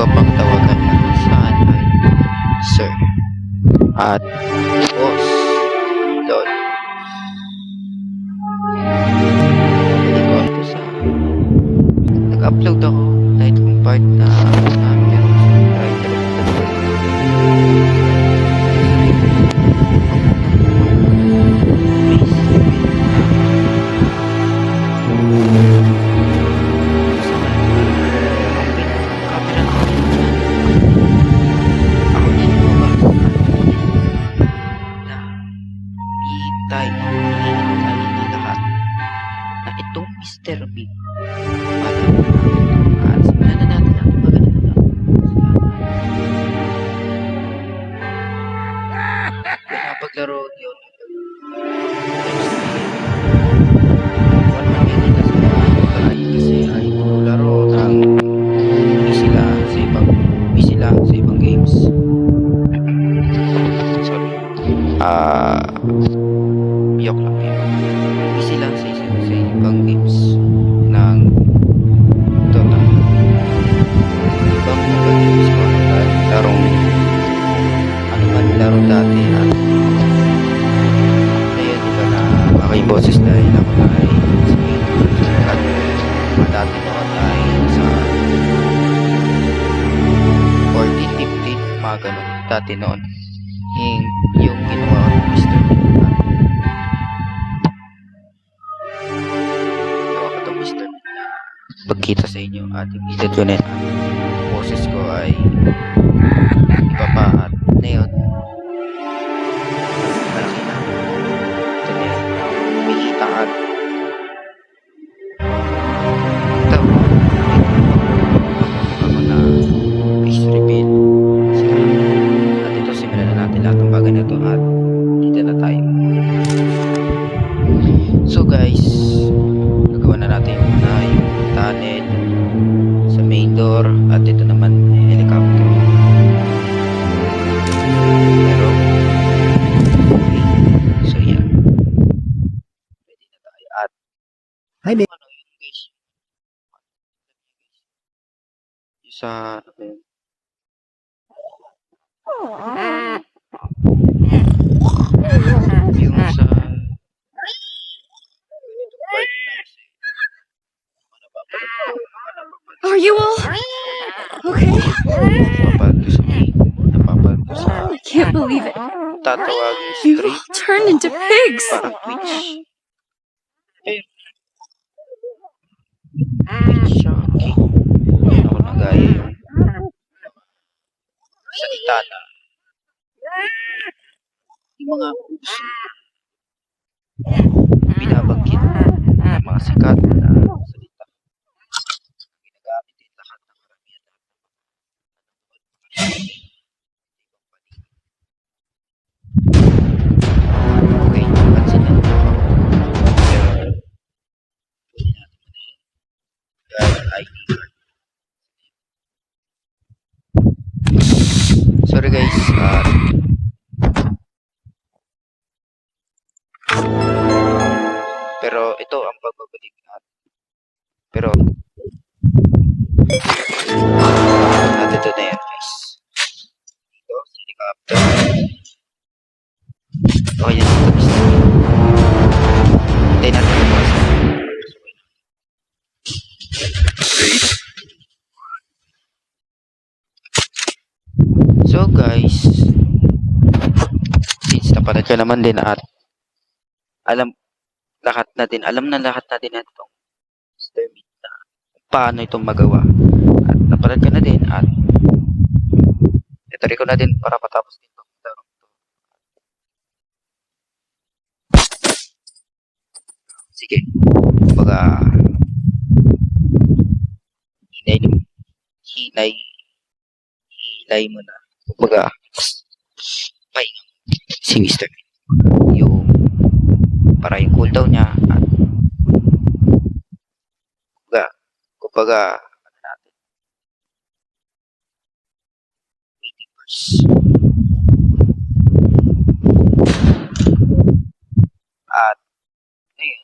pang tawagan na saan ay Sir at Boss Lord. Hindi ko ito sa nag-upload ako kahit kung part na meron sa writer of the Lord. Hintay na lahat na itong Mr. B alam na at simulan na natin ang maganda na pinapaglaro yun kasi ay laro ng busy lang sa ibang games. Sorry biyok lang yun. Busy lang sa ibang games ng Dota. Ibang mga games ko larong ano man laro dati at ayun diba na aking boses dahil ako na ay at dati noon ay sa 14, 15 mga ganun dati noon yung ginawa ko ng Mr. B pagkita sa inyo at yung edit ko na boses ko ay iba pa at ngayon malaki na ito na yun kumikita at ito ako na face reveal at ito simulan na natin lahat ng bagay na ito at kita na tayo. So guys, nagawa na natin yung tunnel sa main door at ito naman helicopter pero okay. So yan pwede na tayo at Hi, babe. ano yun guys yung sa ano yun yung sa Are you all okay? napapalto sa I can't believe it. tatawagin You stream all turned into pigs. parang Twitch Twitch shocking ako nagaya yung salita na yung mga uso binabanggit ng mga sikat na salita ginagamit din lahat ng karamihan okay, pansin na pero pwede natin guys ID card sorry guys pero ito ang pagbabalik natin pero at ito na yan guys dito sa helicopter okay yan ito guys hintayin natin bukas so guys since napanood ka naman din at alam na lahat natin na itong Mr. B na paano itong magawa at napanood ka na din at ito rin ko na din para matapos din itong laro to. Sige kumbaga hinay mo na kumbaga pahinga si Mr. B yung para yung cooldown niya at kumbaga ano natin waiting first at ngayon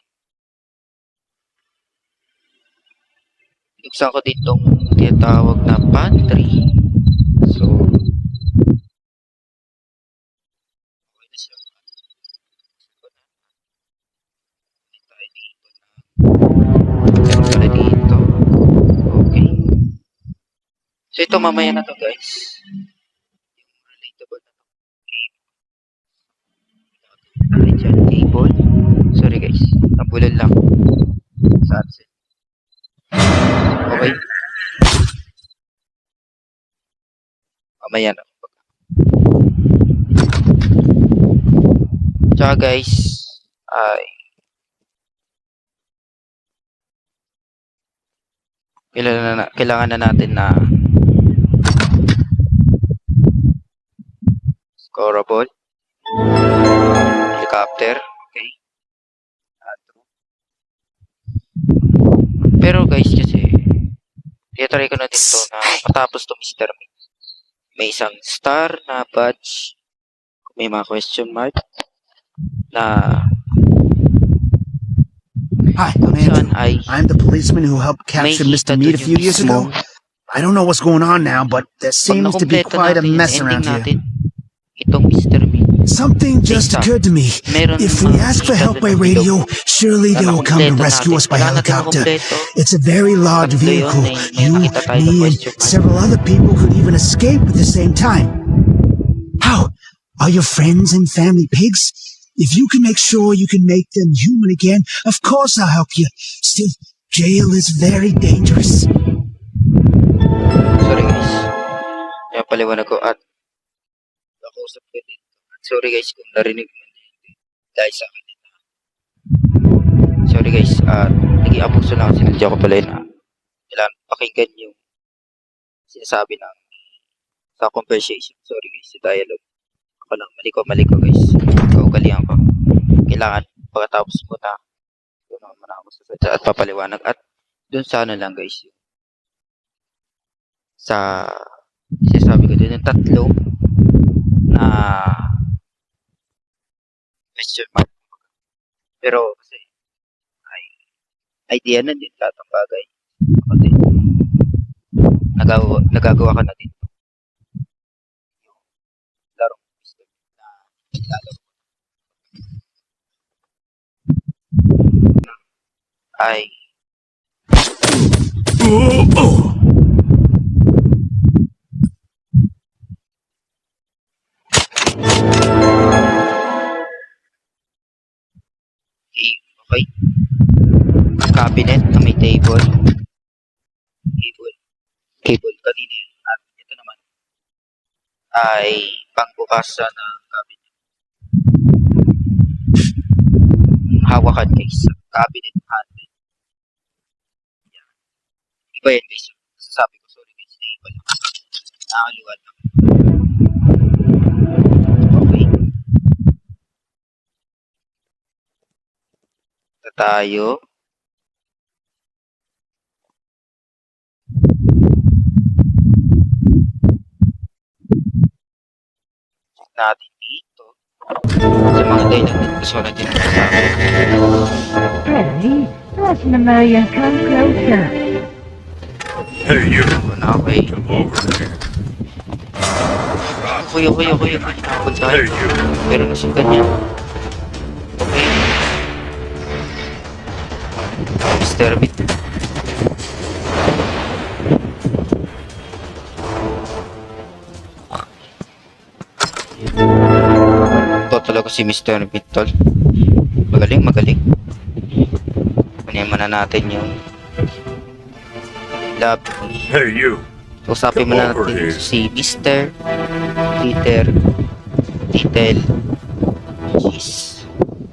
buksan ko din tong tinatawag na pantry So ito mamaya na to guys. Yung relatable na to. Tayo dyan, cable. Sorry guys, nabulan lang. Sa AdSense. Okay. Mamaya na. Tsaka guys, ay kailangan na natin na scoreable, helicopter, okay. Pero guys kasi, try ko na din to na matapos to Mr. May. May isang star na badge, may mga question mark na Hi, I'm saan Andrew. ay I'm the policeman who helped may capture kita Mr. Mead dun a few years mismo. ago. I don't know what's going on now, but there Pag seems to be nakumpleto quite a natin yung mess ending around here. natin, itong Mr. Mead, Something just Stop. occurred to me. meron If we mga ask for kita help dun by na radio, bilog surely na they will come to nakumpleto rescue natin. us by Wala natin helicopter. nakumpleto. It's a very large Tatlo yun vehicle. eh. May You, nakita tayo ng me, and question mark. several other people could even escape at the same time. How? Are your friends and family pigs? If you can make sure you can make them human again, of course I'll help you. Still, jail is very dangerous. Sorry guys. Kaya paliwanag ko at nakausap ko din. Sorry guys kung narinig mo dahil sa akin. Sorry guys, naging abuso lang kasi nandiyan ko pala na kailangan pakinggan yung sinasabi ng sa conversation. Sorry guys, sa dialogue. Ako lang, mali ko guys. Kaugalian ko. Kailangan pagkatapos mo na doon naman ako sa sadya at papaliwanag at doon sa ano lang guys. Sa sinasabi ko din yung tatlo na question mark. Pero kasi ay idea na din lahat ng bagay. Ako din. Nagagawa ka na din. Larong system na ilalaro ay okay. Cabinet na may table. Cable kanina yun. At ito naman ay pangbukas na cabinet. Hawakan guys. Cabinet handle. Yan. Iba yan guys. Sasabi ko sorry guys. Iba lang. Nakaluan lang. Okay. Ito tayo. Natin dito sa mga dialogue na gusto natin Freddy, listen to me and come closer. Hey, you. okay. Come over here. Okay. Nakapag tayo. Hey, you. Pero nasundan niya. Okay. Mr. Beat. Ito talaga si Mr. Beat, tol. Magaling. Kunin muna natin yung lab. Hey, you. Usapin muna natin si Mr. Peter Titel Cheese.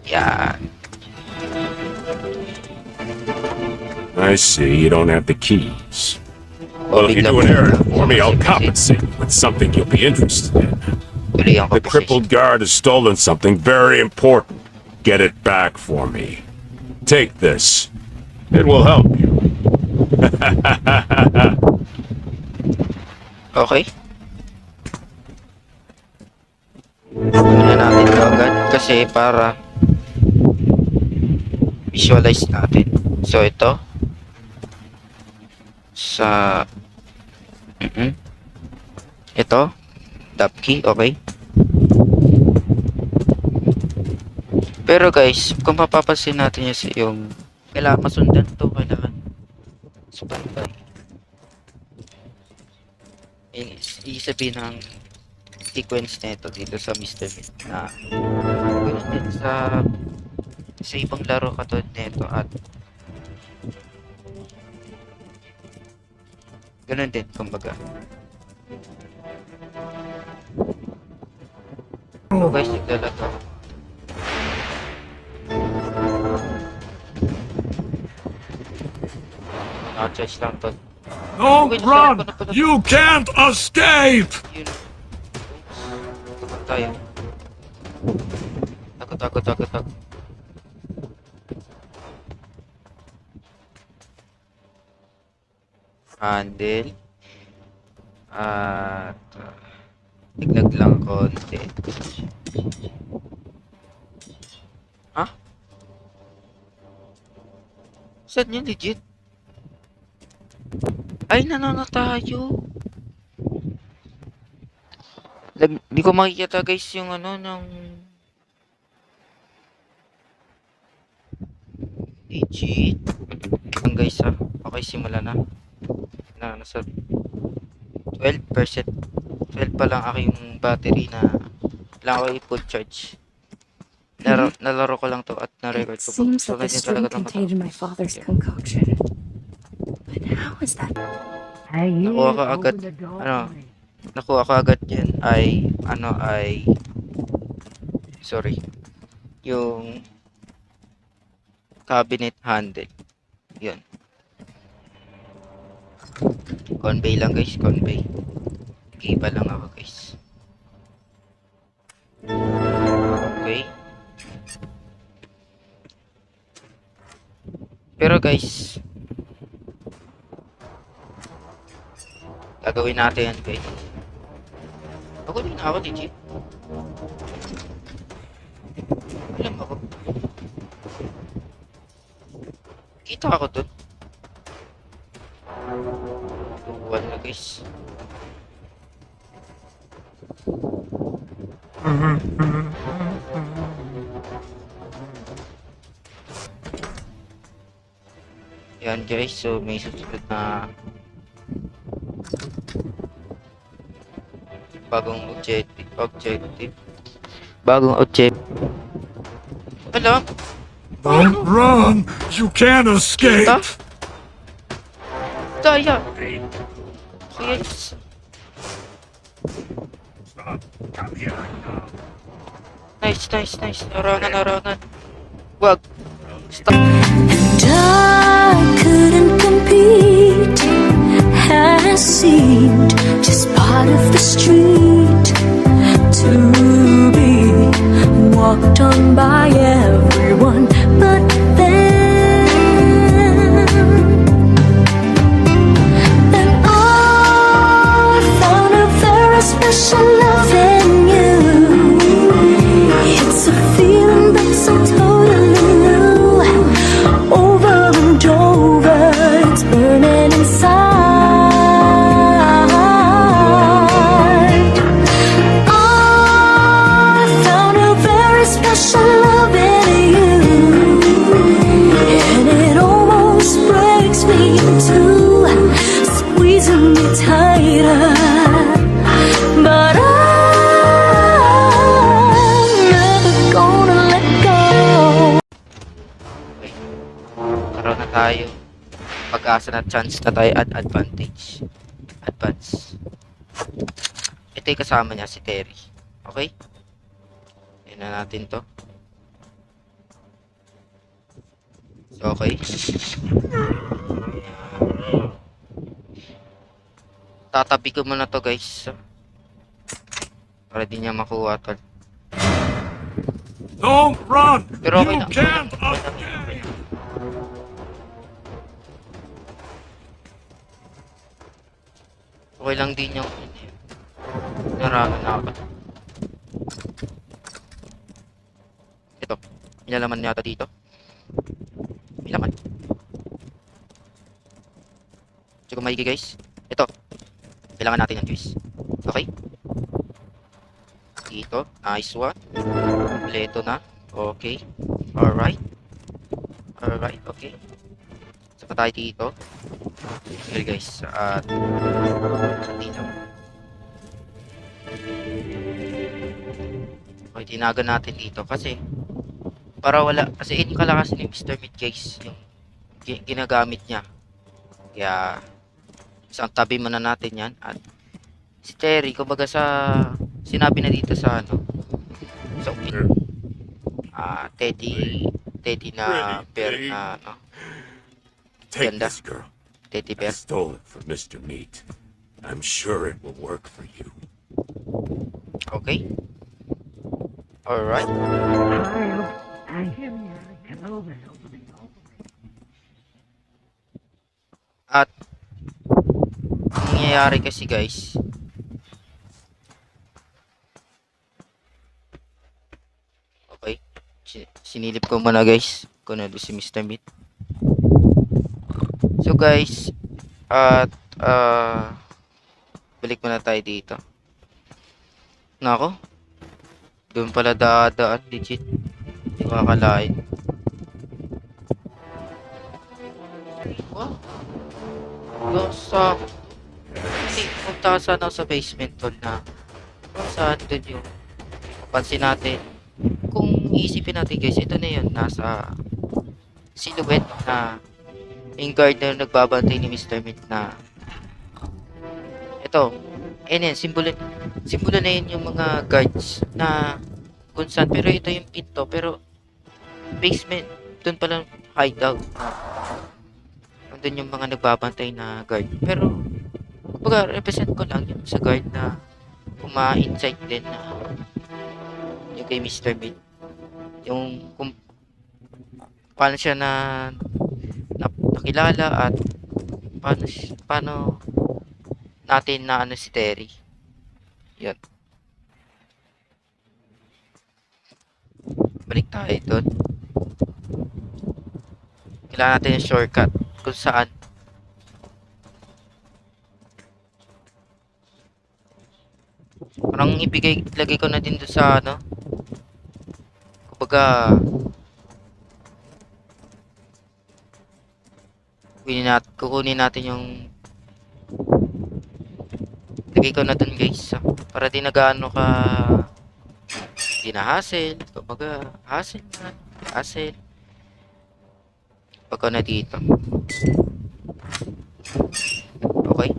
Yan. I see you don't have the keys. Well, if you bigla do an po- errand for me, I'll kasi- compensate you with something you'll be interested in. Tuloy ang The conversation. crippled guard has stolen something very important. Get it back for me. Take this. It will help you. Okay. Kunin na natin ito agad kasi para visualize natin. So ito sa ito tab key, okay. Pero guys, kung mapapansin natin yung kailangan masundan to, kailangan sabay-sabay. Ibig sabihin ng sequence nito dito sa Mr. Mint na ganun din sa ibang laro katulad nito at ganun din kumbaga. So guys, naglalaro. Charge lang to. Don't run! You can't escape! Yun. Takot tayo. Takot. Handle. At tiglag lang konti. Ha? Saan yun legit? Ay, nanana tayo. Di ko makikita guys yung ano ng legit. Ang guys ha. Okay, simula na. Nasa 12%. 12 pa lang aking battery na lang ako i-full charge. Nalaro ko lang to at na-record It ko. seems So, that the ganyan string talaga naman. contained my father's concoction. But how is that? Hey, you Nakuha ka agad. open the door Ano? for me. Nakuha ko agad yan ay sorry, yung cabinet handle. Yun. Convey lang guys, convey. Giba lang ako guys. Okay. Pero guys, gagawin natin yan guys. Ako din ako, legit. Alam ako. Kita ako dun. Tuwan na guys. Yan guys, so may susunod na bagong objective. Bagong objective. Alam, Don't run! You can't escape! kita. Daya. Kaya nice. Narangan. Wag. Stop. I couldn't compete. Has seemed just part of the street to be walked on by everyone but them. Then I found a very special love in you. It's a feeling that's so totally new. Over and over, it's burning inside. I found a very special love in you, and it almost breaks me in two, squeezing me tighter. But I'm never gonna let go. Okay. Karoon na tayo. Pag-asa na chance na tayo at advantage. Advance. Ito yung kasama niya, si Terry. Okay? Yan na natin to. So, okay. Tatabi ko muna to guys. Para di niya makuha to. Don't run! Pero okay You lang. can't Okay lang. escape! Okay lang din yung narangan na ako. Ito. May laman yata dito. May laman. Check kung maigi guys. Ito. Kailangan natin ng juice. Okay? Dito. Nice one. Kompleto na. Okay. Alright. Alright. Okay. Saka tayo dito. Okay guys. At dito. tinaga natin dito kasi para wala, kasi yun yung kalakas ni Mr. Meat guys, yung ginagamit niya. Kaya isang tabi muna natin yan. At si Terry, kumbaga sa sinabi na dito sa ano, sa Teddy na bear na ano, Take Ganda. this girl. Teddy I bear. stole it from Mr. Meat. I'm sure it will work for you. Okay. Alright. I hear you come over. At ang nangyayari kasi guys, okay, sinilip ko muna guys kung ano si Mr. Meat. So guys, at balik muna tayo dito. Nako, doon pala dadaan, legit. Hindi ko akalain. Wow. Sa kasi punta sana ako sa basement tol na saan doon yung pansin natin. Kung iisipin natin guys, ito na yun, nasa silhouette na yung guard na nagbabantay ni Mr. Meat na ito, yan, simbolo na yun yung mga guards na kung saan, pero ito yung pinto, pero basement, doon palang hideout. Nandun yung mga nagbabantay na guard. Pero, kumbaga, represent ko lang yung sa guard na uma-insight din na yung kay Mr. Meat. Yung kung paano siya nakilala at paano natin na ano si Terry. Yan. Balik tayo doon. Kailangan natin yung shortcut kung saan parang ilagay ko na din doon sa ano, kumbaga kukunin natin yung lagay ko na doon guys, para di nagaano ka di na hassle, kumbaga hassle pagka na dito. Okay,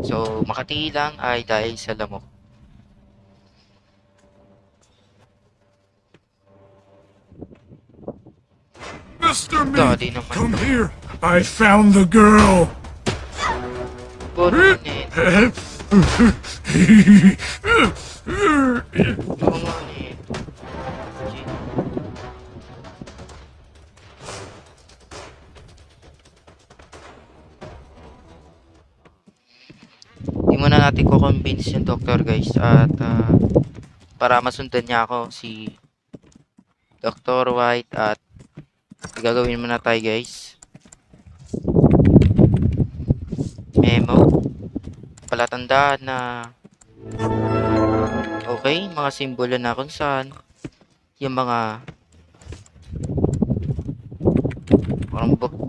so Makati lang ay dahil sa lamok. Mr. Dali Meat, naman. come here. I found the girl. Bono eh. Oo nga eh. Hindi muna natin ko-convince yung doktor guys, at para masundan niya ako si Dr. White, at gagawin muna tayo guys. Memo. Palatandaan na okay, mga simbolo na kung saan yung mga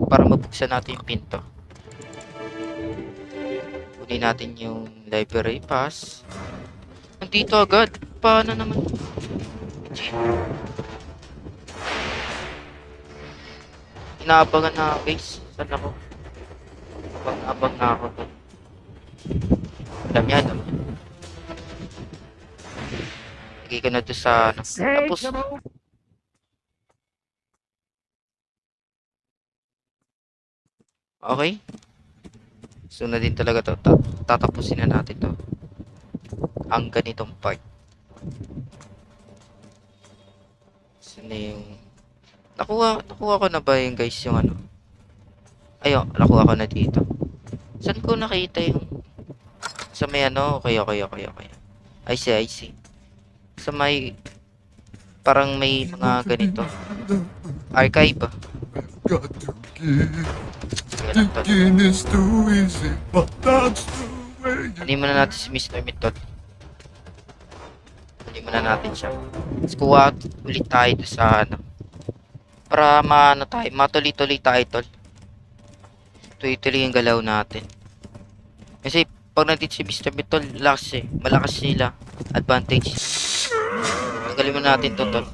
para mabuksan natin yung pinto. Kunin natin yung library pass. Nandito agad. Paano naman? Inaabangan na guys. Saan ako? Abang na ako to. Alam niya. Lagay ko na to sa ano. Tapos okay. So na din talaga to. Tatapusin na natin to. Ang ganitong part. So na yung nakuha ko na ba yung guys yung ano? Ayun, nakuha ko na dito. Saan ko nakita yung sa may ano? Okay. I see. Sa may parang may mga ganito. Archive. Got to give. Is too easy, but that's the way. Hindi muna natin si Mr. Method. Hindi muna natin siya. Let's kuha ulit tayo sa ano. Para matuloy-tuloy tayo tol. Tuloy-tuloy yung galaw natin. Kasi pag nandito si Mr. Method, malakas sila. Advantage. Tanggalin mo natin to, tol.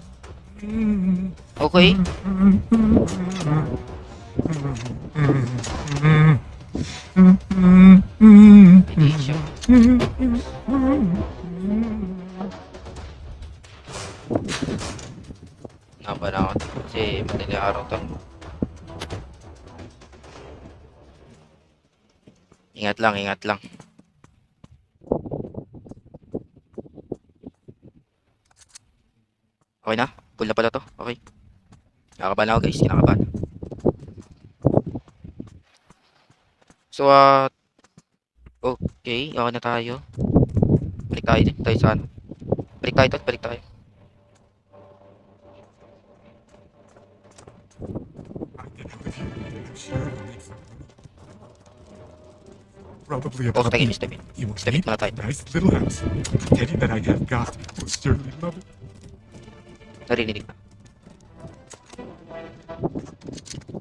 Okay? Hindi siya. Napa na ako kasi madali araw to. Ingat lang, ingat lang. Okay na? Full na pala to. Okay. Kinakabahan ako guys, kinakabahan. So, okay. Okay na tayo. Balik tayo dito tayo sa ano. Balik tayo to, balik tayo. Probably Okay, about tayo, me. Mr. Bean. You will Mr. Bean, keep muna tayo. nice little house. The teddy that I have got will surely love it. Narinig na.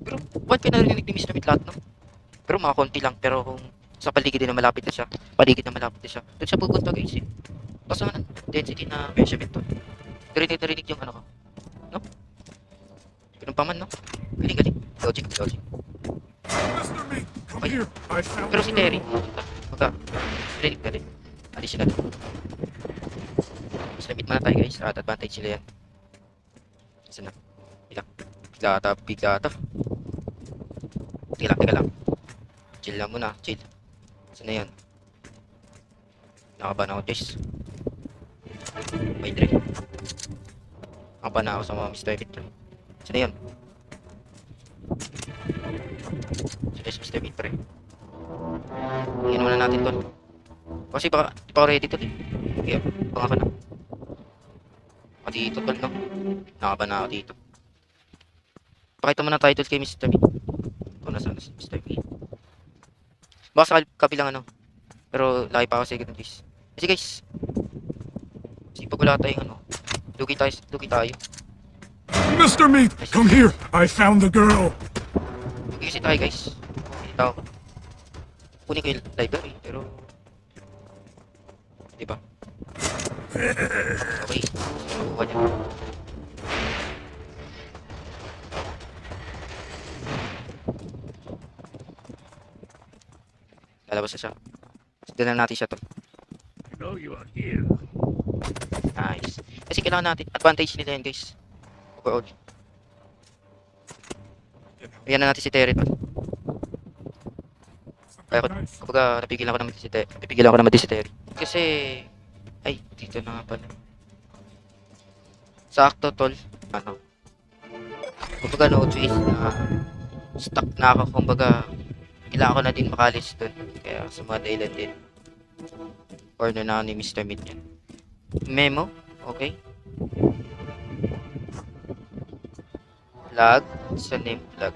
Pero, ba't pinarinig ni Mr. Bean lahat, no? Pero mga konti lang, pero kung sa paligid din na malapit na siya, paligid na malapit na siya, doon siya pupunta guys eh. Kaso naman, density na measurement to. Narinig yung ano ko. No? Ganun pa man, no? Galing, galing. Logic, logic. Mr. Mink, come Okay. here. I found Pero the si girl. Terry, magka, narinig na rin. Additional. Mas limit muna tayo guys, at advantage sila yan. Isa na. Bigla ata. Teka lang. Chill lang muna, chill. Saan na yun? Nakabahan ako, Jess. May Dre. Nakabahan ako sa mga Mr. Beat. Saan na yun? Saan si Mr. Beat, pre? Tingnan muna natin to. Kasi baka, di pa ako ready to, eh. Kaya, baka ka na. Ako dito, tol, no? Nakabahan na ako dito. Pakita muna title kay Mr. Beat. Kung nasaan si Mr. Beat. Baka sa kabilang ano. Pero laki pa ako second place. Kasi guys. Kasi pag wala tayong ano. Lugi tayo. Mr. Mink, come here. I found the girl. Lugi kasi tayo guys. Dito ako. Kunin ko yung library. Pero. Diba? Okay. Nakuha niya. Lalabas na siya. Dala natin siya to. I know you are here. Nice. Kasi kailangan natin. Advantage nila yan guys. Overall. Ayan na natin si Terry tol. Kaya kapag napigilan ko naman si Terry. Napigilan ko naman din si Terry. Kasi. Ay, dito na nga pala. Sakto tol. Ano. Kumbaga no choice na stuck na ako. Kumbaga kailangan ko na din makalis dun. Kaya sa mga dahilan din. Order na ako ni Mr. Meat yan. Memo. Okay. Flag. Sa name flag.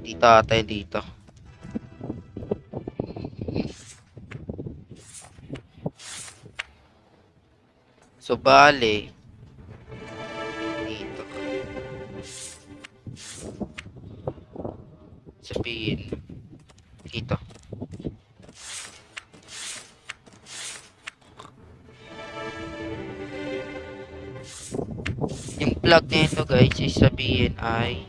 Dito ata yun dito. So bale. Dito. Sabihin. Dito. Yung plug nito guys, is sabihin ay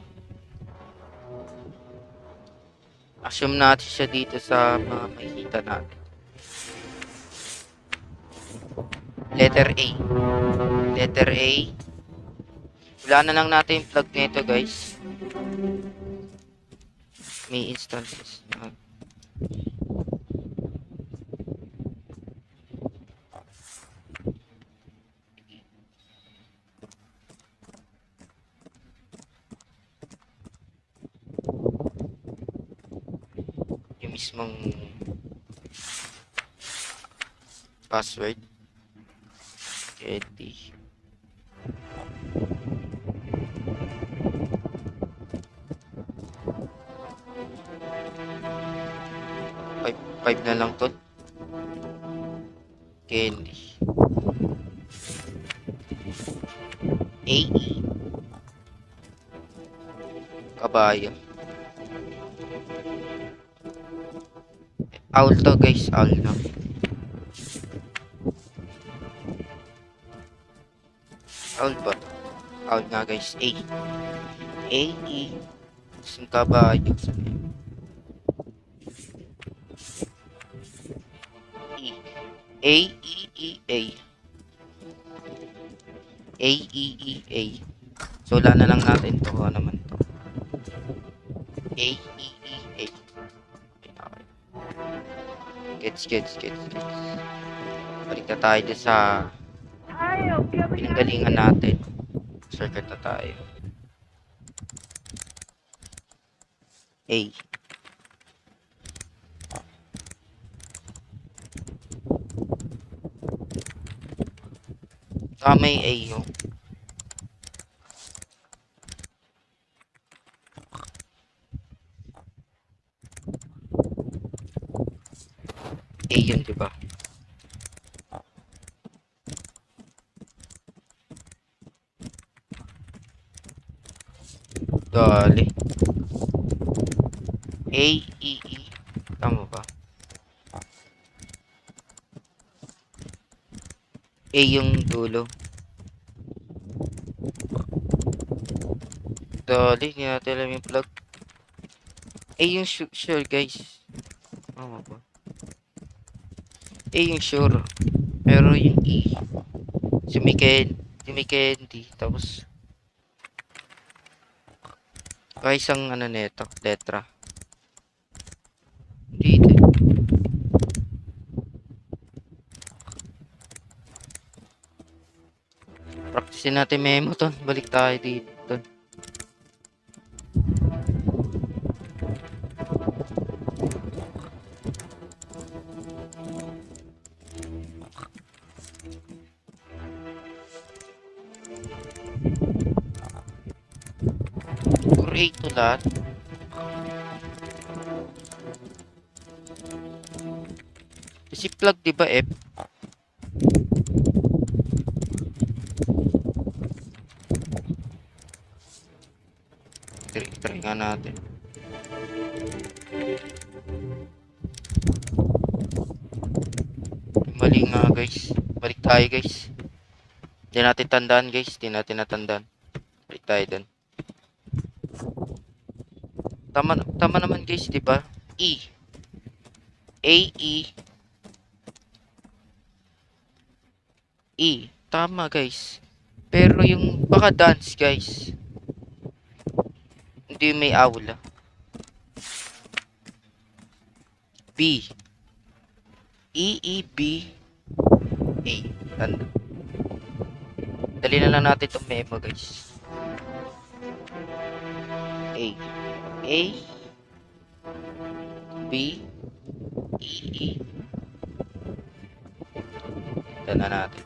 assume natin siya dito sa mga makikita natin. Letter A. Letter A. Wala na lang natin yung plug nito guys. May instances. Yung mismong password. Eddie. Five na lang to. Kelly. AE. Kabayo. Owl to guys, owl na. Owl ba? Owl nga guys. A. A, E. Yung kabayo. E. A, E, E, A. A, E, E, A. So, wala na lang natin to. Ano naman to? A, E, E, A. Gets. Balik na tayo dun sa pinanggalingan natin. Circuit na tayo. A. May A yung. A yun, diba? Dali. A, E, E. Tama ba? A yung dulo. Dali, hindi natin alam yung plug. A yung sure guys. Tama ba? A yung sure. Pero yung E. Si Candy. Tapos isang ano neto, letra. Dito. Practicein natin memo ton. Balik tayo dito. Great to lahat. Si plug di ba F? Try nga natin. Mali nga guys. Balik tayo guys. Di natin tandaan guys. Di natin natandaan. Balik tayo dun. Tama naman guys, di ba? E. A, E. E. Tama guys. Pero yung baka dance guys. Hindi may aula. B. E, E, B. A. Tanda. Dali na lang natin itong memo guys. A. A. B. E, E. Ito na natin.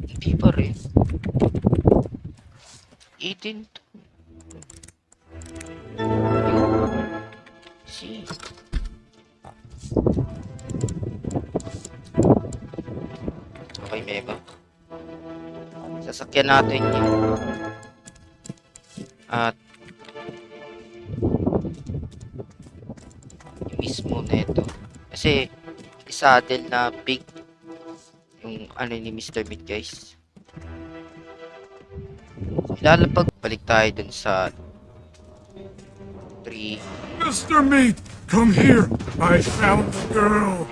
Hindi pa rin. 18 to. C. Okay, mega. Sasakyan natin yun. At yung mismo neto. Kasi isa-saddle na big yung ano ni Mr. Meat guys. Ilalapag balik tayo dun sa 3. Mr. Meat, come here. I found the girl.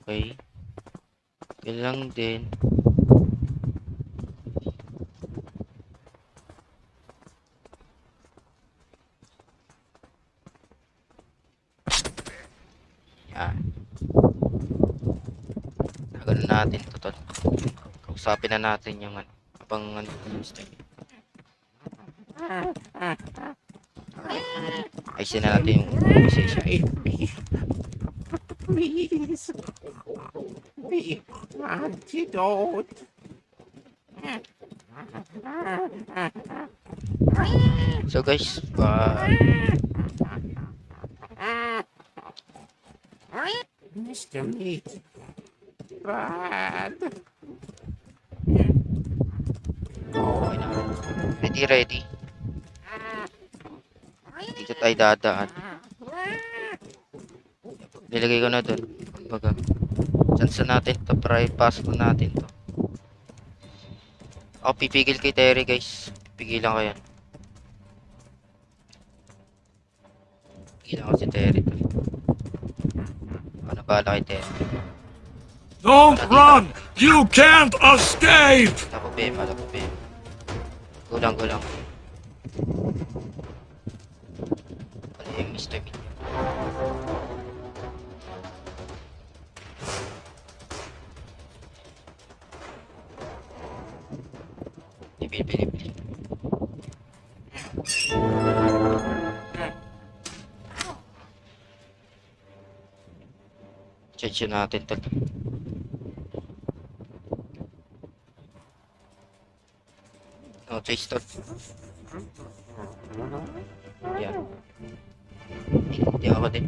Okay. Okay lang din. Yan. Gagawin natin ito tol. Kausapin na natin yung ano. Habang ano. Ayusin na natin yung conversation. Please. The antidote. So guys, bye. Mr. Meat. Bad. Okay na. Ready, ready. Dito tayo dadaan. Nilagay ko na dun. Kumbaga. Chance natin to. Pass mo natin to. Ako pipigil kay Terry guys. Pigilan ko yan. Pigilan ko si Terry to. Ano bala kay Terry? Don't run! You can't escape! Tapo Bema, tapo Bema. Gulang, gulang. Wala yung Mr. Meat. Bili. Charge natin to. No choice to. Yan. Hindi ako din.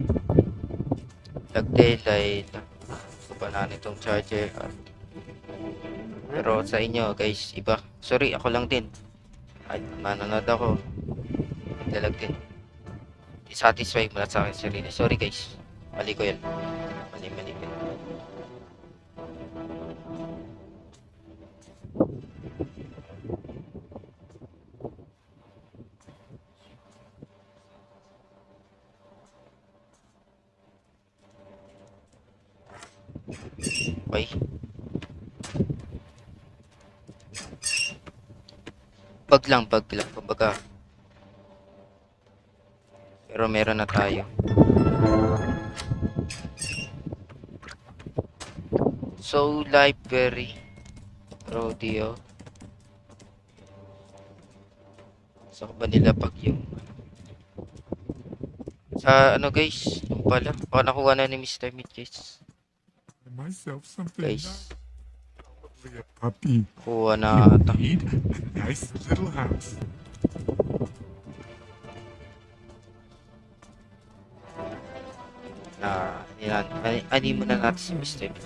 Plug din dahil gusto pa na nitong charger. Pero sa inyo guys, iba. Sorry, ako lang din. Ay, manonood ako. Dalag din. Satisfy mo lang sa akin sarili. Sorry guys. Mali ko yan. Mali ko. Okay. Bag lang. Kumbaga. Pero meron na tayo. So, library. Rodeo. Sa ba nila pag yung... Sa ano guys? Yung pala. Baka nakuha na ni Mr. Meat guys. Myself something Guys. Probably a puppy. Kuha na ata. Need a nice little house. Ani mo na natin si Mr. Meat.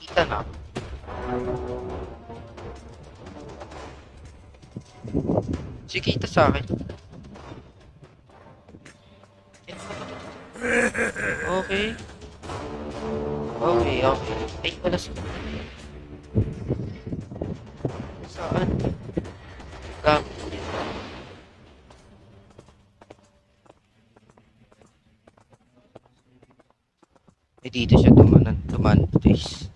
Kita na. Sige, kita sa akin. Okay. Ay, wala sa... Saan? Gag. Eh, dito siya duman, guys.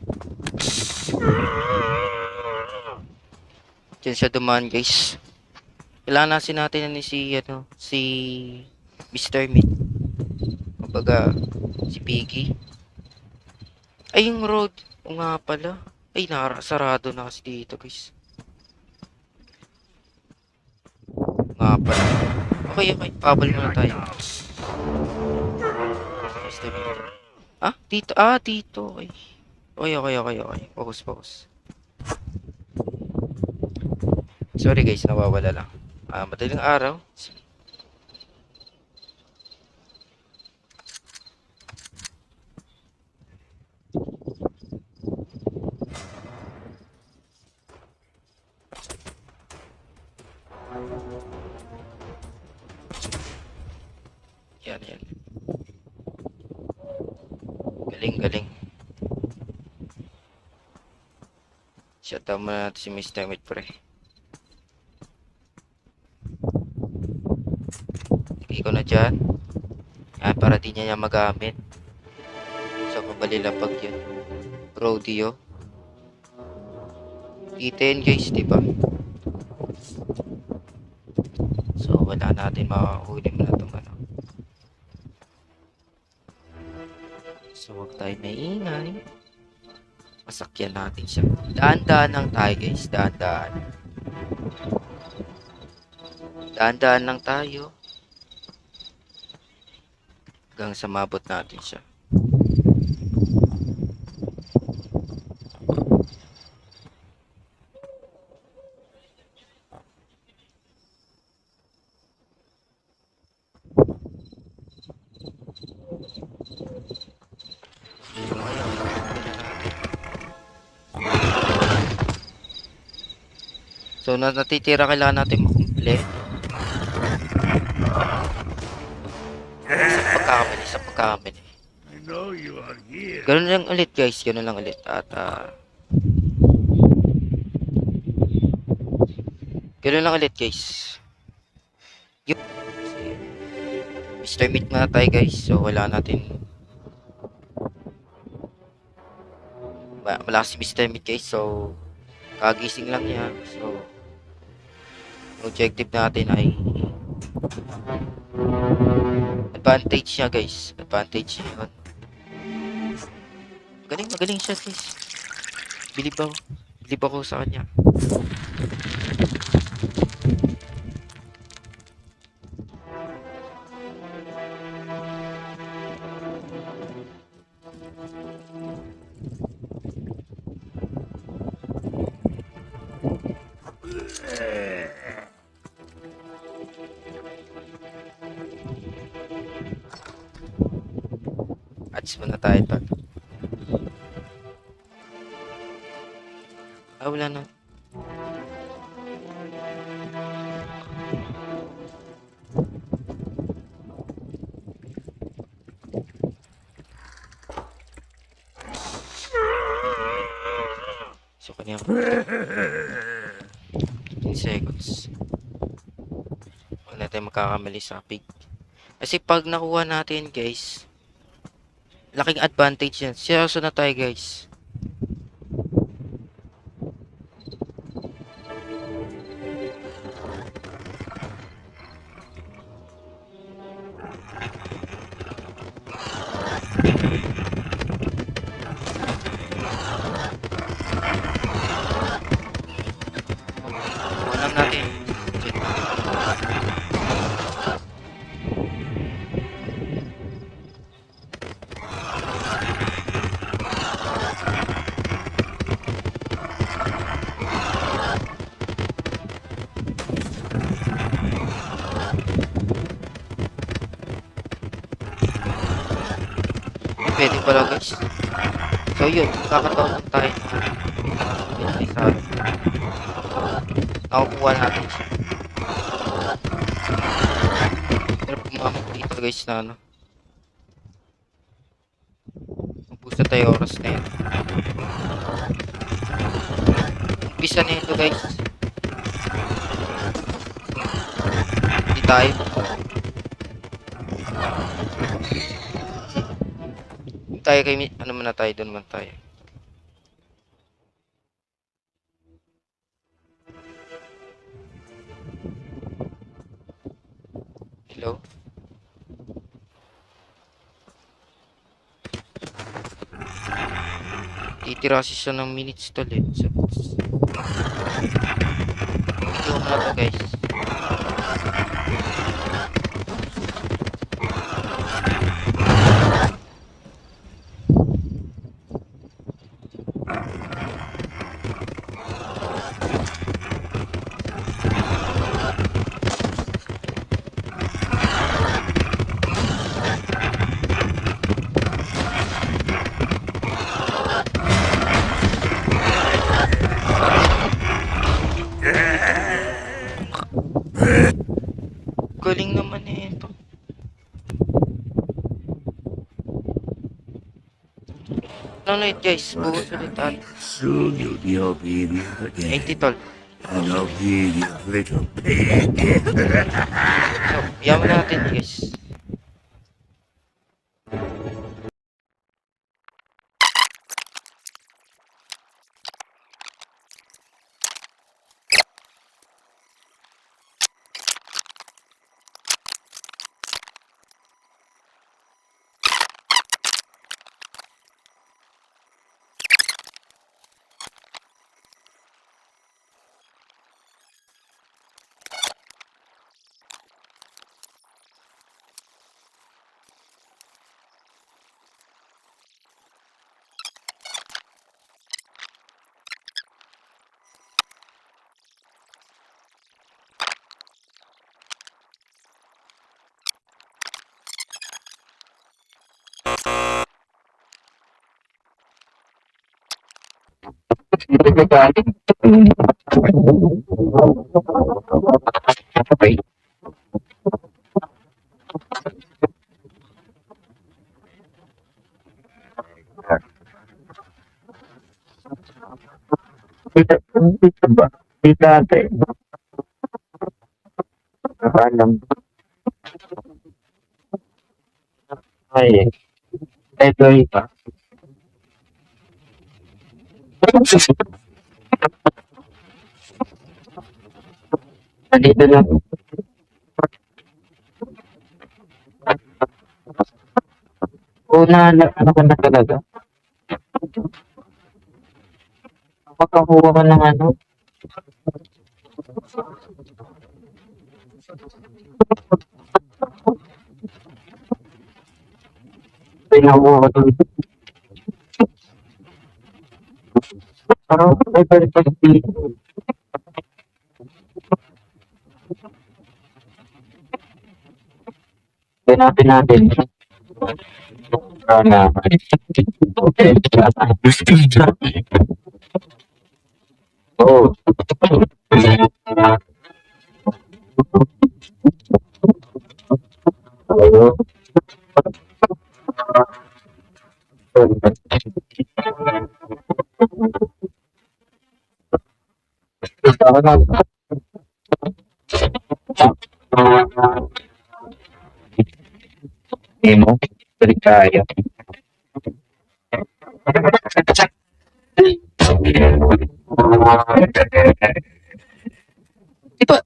Diyan siya duman, guys. Kailangan natin si Mr. Meat. Kumbaga, si Piggy. Ay, yung road. O nga pala. Ay, sarado na kasi dito, guys. Nga pala. Okay. Pabal muna tayo. Mr. Meat. Ah, dito. Dito. Okay. Focus. Sorry guys, nawawala lang. Madaling araw. Yan. Galing. Shutdown muna natin si Mr. Meat, pre. Lagay ko na dyan. Yan, para di niya magamit. So, pabalilapag yun. Rodeo. Dito yun, guys, diba? So, wala natin makahuli mo na itong ano. So, huwag tayo maingay. Masakyan natin siya. Daan-daan lang tayo, guys. Daan-daan lang tayo. Hanggang sa mabot natin siya. So, natitira kailangan natin makumple. Sa pagkakamali. I know you are here. Ganun lang ulit guys, ganun lang ulit. At ganun lang ulit guys. Yup. Mr. Meat na tayo guys. So wala natin. Malakas si Mr. Meat guys. So kagising lang niya. So objective natin ay advantage niya guys. Advantage niya yun. Magaling siya guys. Bilib ako sa kanya. Ads muna tayo tol. Wala na. So, kanya 15 seconds. Huwag natin magkakamali sa pig. Kasi pag nakuha natin, guys, laking advantage yan. Seryoso na tayo, guys. Alam natin. Pwede pala guys. So yun, kakataon lang tayo. Isa. Nakukuha natin siya. Pero pumamag dito guys na ano. Mabusa tayo oras na yun. Umpisa na ito guys. Hindi tayo. Tayo kay ano muna tayo, doon man tayo. Hello? Titira kasi siya ng minutes tol eh. So, video mo na to guys. Galing naman eh ito. Ano ulit guys, buhos ulit at Soon you'll be obedient again. 80 tol. And I'll be your little pig. So, yaman natin guys. Okay. Dito ba? Dito ate. Alam. Ay, library pa. Nandito na. Ano ka na talaga? Makakuha ka ng ano? Pinakuha ka doon. Parang may perspective. Pinapin natin. Sana. Oh. Ayo. Emo, percaya. Diba?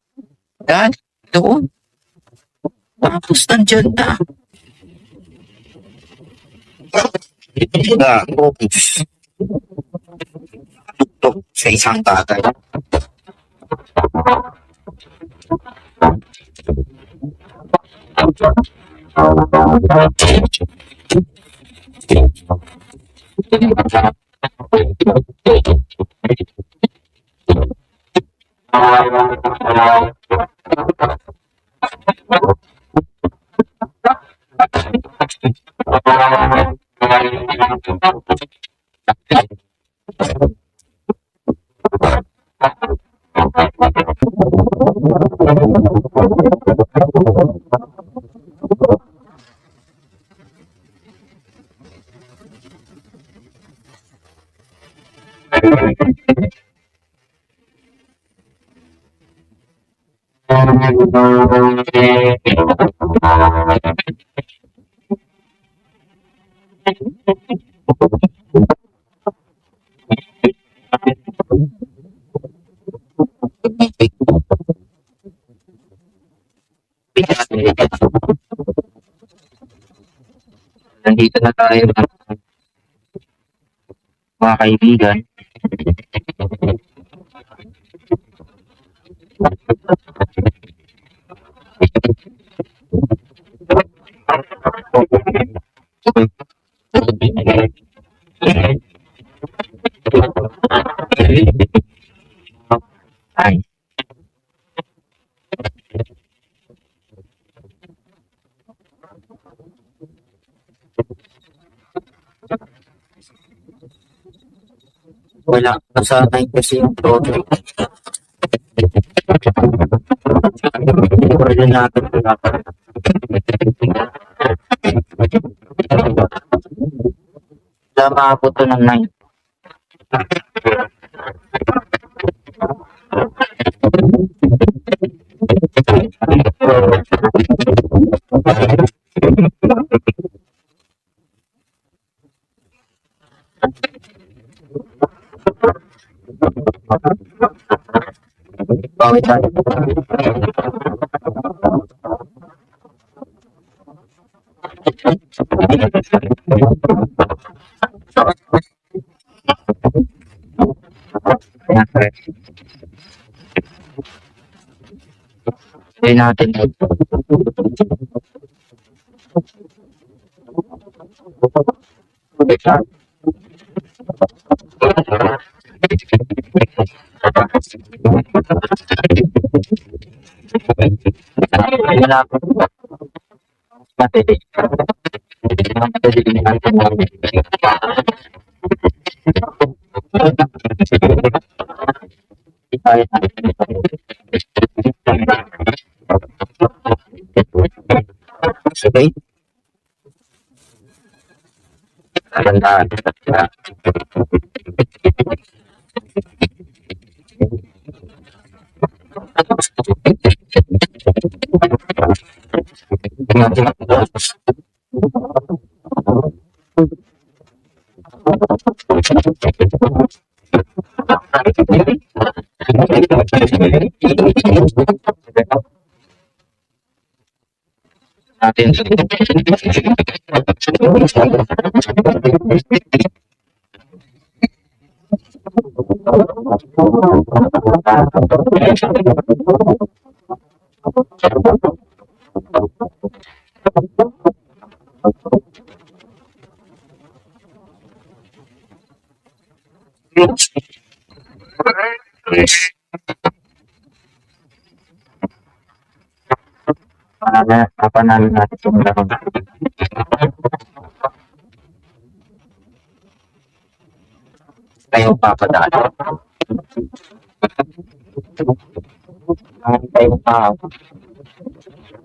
Yan, doon. Tapos nandyan na. Tuktok sa isang tatay. Nandito na tayo mga kaibigan. Ay. Wala, nasa 9 kasi yung project. Pwede natin Lama po ito ng 9. Bawit tayo. Hindi natin ito. Malapit. Matindi. Matindi. tayo. Okay. Tandaan. Natin. Kapanalo natin itong laro. Tayo papadaan. Tayo pa.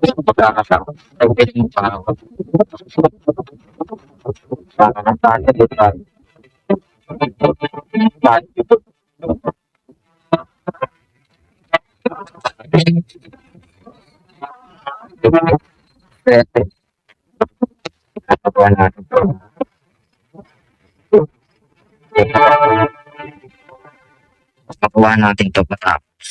Pagkakasama. Tayo pa. Saka na tayo dito. Pwede. Nakakuha natin ito. Nakakuha natin ito patapos.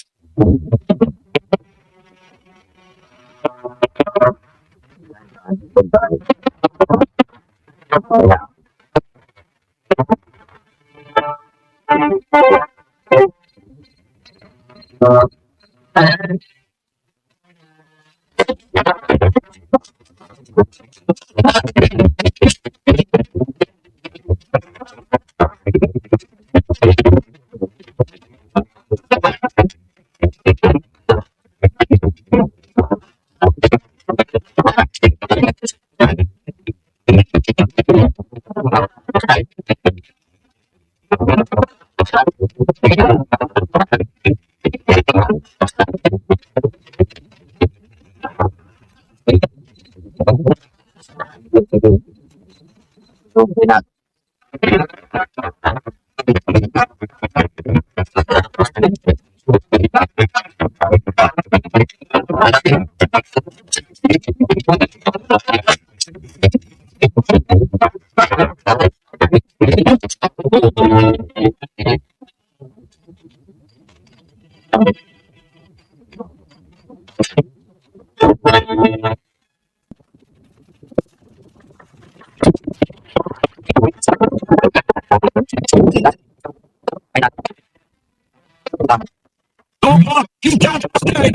You can't stay!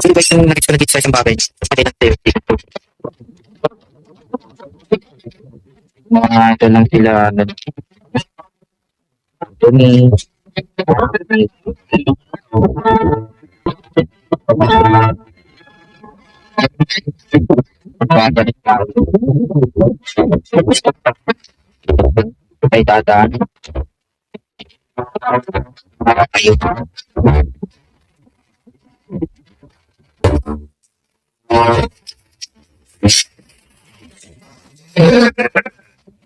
Sino ba yung nag-explain sa isang bagay? Pati ng safety. Mga ito lang sila. Anthony. Ay tata. Ayun.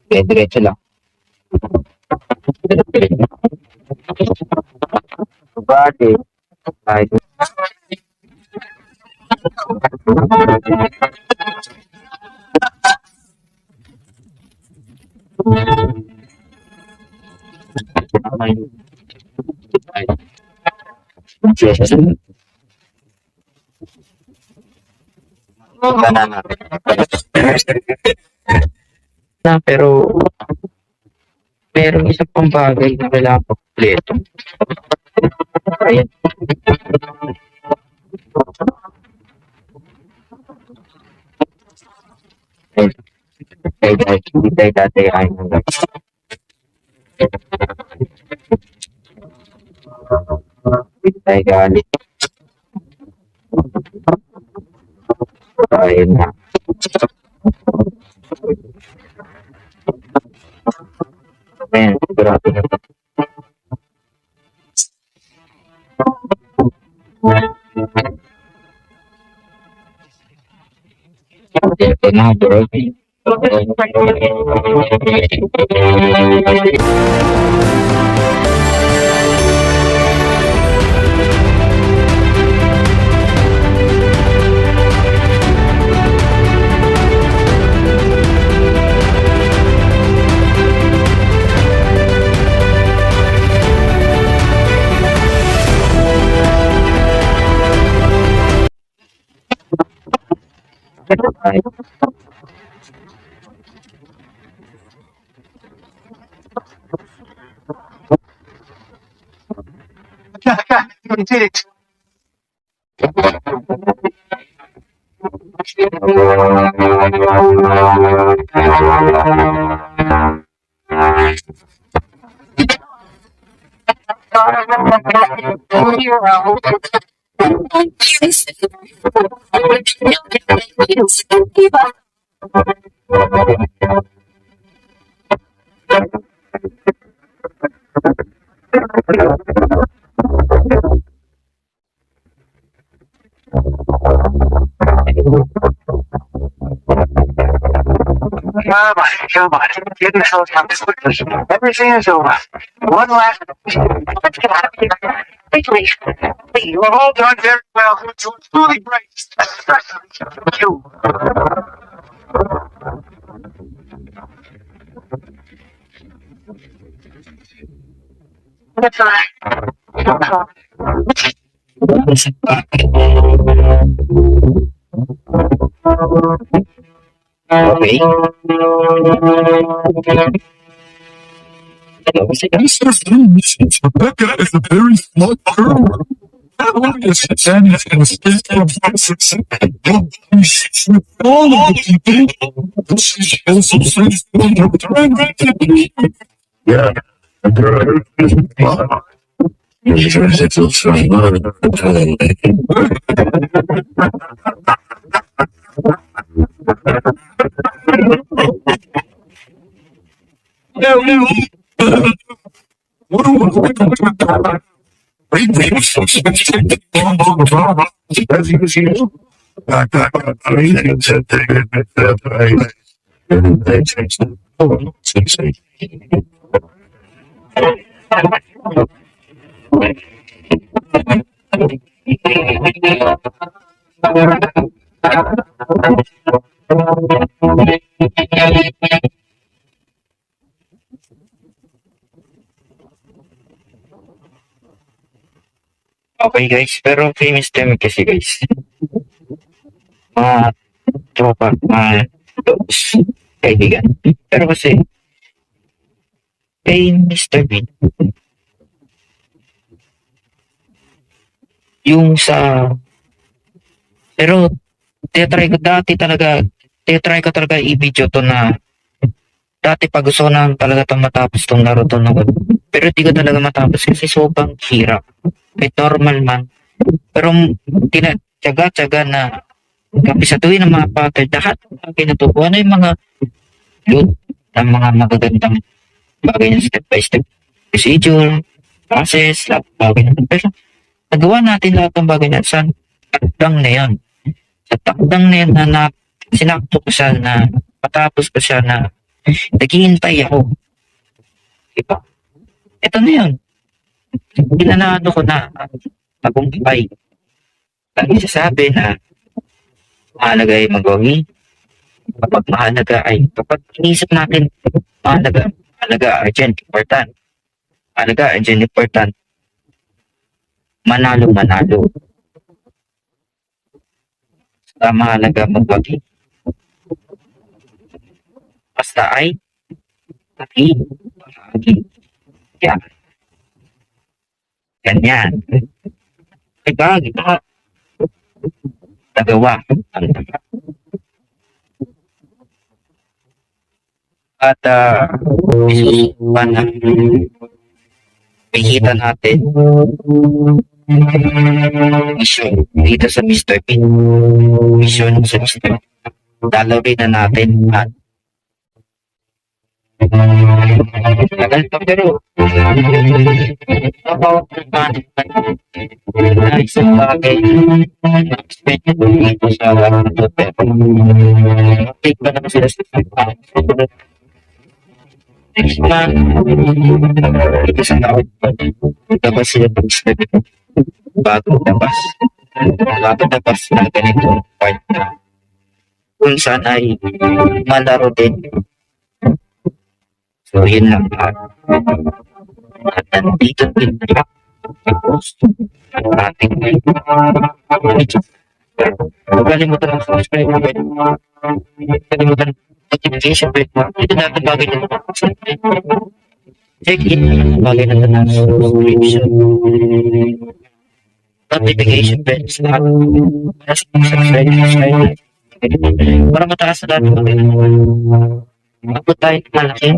Okay, diretso lang. Bati. Ay. Pero merong isa pang bagay na kailangan kompleto. Ayan. Ay, hindi tayo dati ay hindi tayo galit. Ayun na. Ayan, sigurado na. Ito na, bro. You did it. Come on. Get in the house now. Everything is over. One last. Please, you have all done very well. It's truly great. You. That's all right. Okay. Rebecca is a very smart girl. Not only is she Janice and a spiritual process, with all of the people, but she also says to return back to me. Yeah. What do I going to do? Maybe so specific. As you see, I mean, it's a thing that they changed the Okay guys, pero famous kami kasi guys. Mga tropa, mga dogs, kaibigan. Pero kasi, kay Mr. Bean, yung sa, pero, tinatry ko talaga i-video to na, dati pa gusto ko na talaga itong matapos tong Naruto na. Pero di ko talaga matapos kasi sobrang hirap. May normal man. Pero tiyanga-tiyaga na kapisatuhin ng mga pattern, lahat ang pinatubuhan na yung mga loot ng mga magagandang bagay na step by step procedure, process, lahat ng bagay na. Pero nagawa natin lahat ng bagay na sa takdang na yun. Sa takdang na yun na sinakto ko siya na matapos ko siya na naghihintay ako. Diba? Ito na yun. Pinanado ko na tagumpay. Lagi sasabi na mahalaga ay magawi. Kapag mahalaga ay, kapag inisip natin mahalaga, urgent, important. Mahalaga, urgent, important. Manalo. Basta mahalaga magwagi. Basta ay bahagi. Yan. Ganyan. Ay bahagi pa. Tagawa. Ang taga. At makikita natin mission dito sa Mr. P. Mission sa Mr. P. Dalawin na natin at tagal pa pero na isang bagay na expect ko dito sa update ba naman sila sa next month ito sa taon labas sila pag-expect bago labas na ganito part na kung saan ay malaro din. So, yun lang. At nandito din tapos ang ating video. Huwag kalimutan ang subscribe mo. Huwag kalimutan ang notification bell mo. Ito natin bagay na check in. Bagay na ito na subscription. Notification bell. Para sa subscribe. Para mataas na natin abot tayo ng malaki.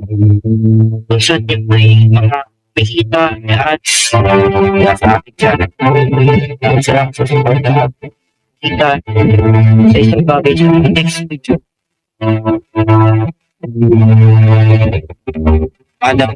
Kung saan yung may mga makikita, may ads, kaya sa akin dyan. Salamat sa support na kita sa isang bagay sa next video. Adam.